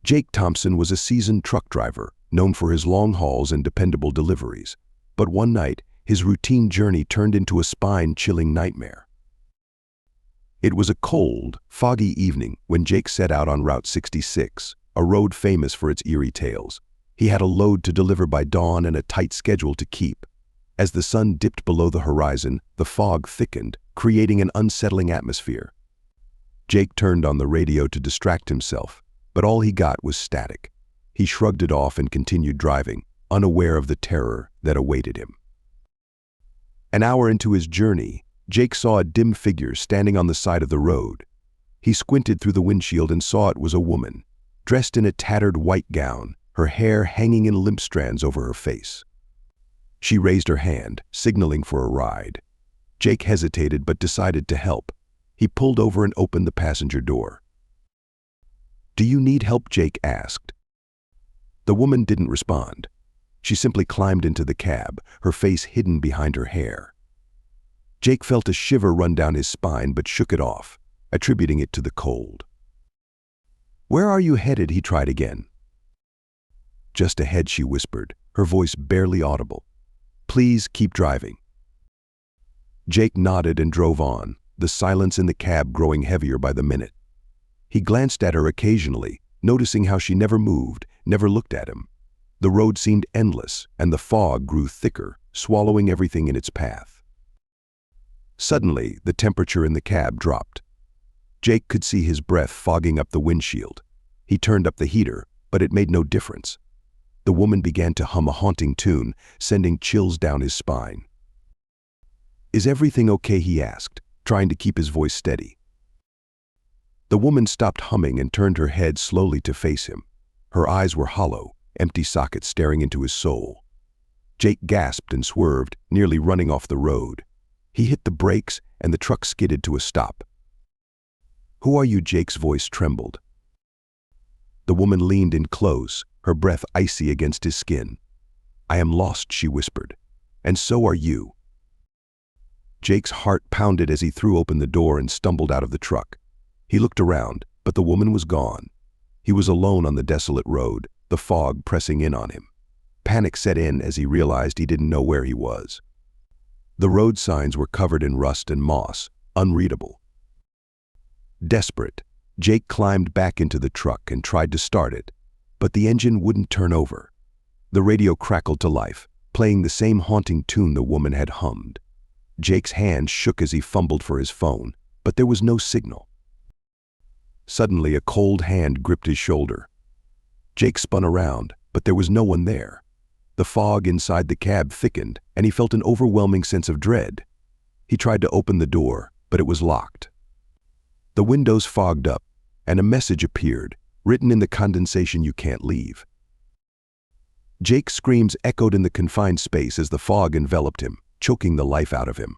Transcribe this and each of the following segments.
Jake Thompson was a seasoned truck driver, known for his long hauls and dependable deliveries. But one night, his routine journey turned into a spine-chilling nightmare. It was a cold, foggy evening when Jake set out on Route 66, a road famous for its eerie tales. He had a load to deliver by dawn and a tight schedule to keep. As the sun dipped below the horizon, the fog thickened, creating an unsettling atmosphere. Jake turned on the radio to distract himself, but all he got was static. He shrugged it off and continued driving, unaware of the terror that awaited him. An hour into his journey, Jake saw a dim figure standing on the side of the road. He squinted through the windshield and saw it was a woman, dressed in a tattered white gown, her hair hanging in limp strands over her face. She raised her hand, signaling for a ride. Jake hesitated but decided to help. He pulled over and opened the passenger door. "Do you need help?" Jake asked. The woman didn't respond. She simply climbed into the cab, her face hidden behind her hair. Jake felt a shiver run down his spine but shook it off, attributing it to the cold. "Where are you headed?" he tried again. "Just ahead," she whispered, her voice barely audible. "Please keep driving." Jake nodded and drove on, the silence in the cab growing heavier by the minute. He glanced at her occasionally, noticing how she never moved, never looked at him. The road seemed endless, and the fog grew thicker, swallowing everything in its path. Suddenly, the temperature in the cab dropped. Jake could see his breath fogging up the windshield. He turned up the heater, but it made no difference. The woman began to hum a haunting tune, sending chills down his spine. "Is everything okay?" he asked, trying to keep his voice steady. The woman stopped humming and turned her head slowly to face him. Her eyes were hollow, empty sockets staring into his soul. Jake gasped and swerved, nearly running off the road. He hit the brakes, and the truck skidded to a stop. "Who are you?" Jake's voice trembled. The woman leaned in close, her breath icy against his skin. "I am lost," she whispered. "And so are you." Jake's heart pounded as he threw open the door and stumbled out of the truck. He looked around, but the woman was gone. He was alone on the desolate road, the fog pressing in on him. Panic set in as he realized he didn't know where he was. The road signs were covered in rust and moss, unreadable. Desperate, Jake climbed back into the truck and tried to start it, but the engine wouldn't turn over. The radio crackled to life, playing the same haunting tune the woman had hummed. Jake's hand shook as he fumbled for his phone, but there was no signal. Suddenly, a cold hand gripped his shoulder. Jake spun around, but there was no one there. The fog inside the cab thickened, and he felt an overwhelming sense of dread. He tried to open the door, but it was locked. The windows fogged up, and a message appeared, written in the condensation, "You can't leave." Jake's screams echoed in the confined space as the fog enveloped him, choking the life out of him.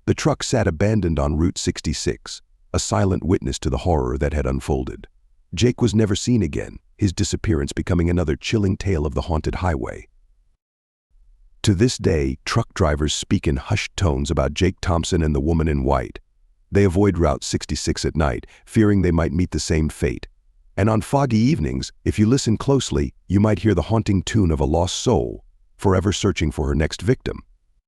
The truck sat abandoned on Route 66, a silent witness to the horror that had unfolded. Jake was never seen again, his disappearance becoming another chilling tale of the haunted highway. To this day, truck drivers speak in hushed tones about Jake Thompson and the woman in white. They avoid Route 66 at night, fearing they might meet the same fate. And on foggy evenings, if you listen closely, you might hear the haunting tune of a lost soul, forever searching for her next victim.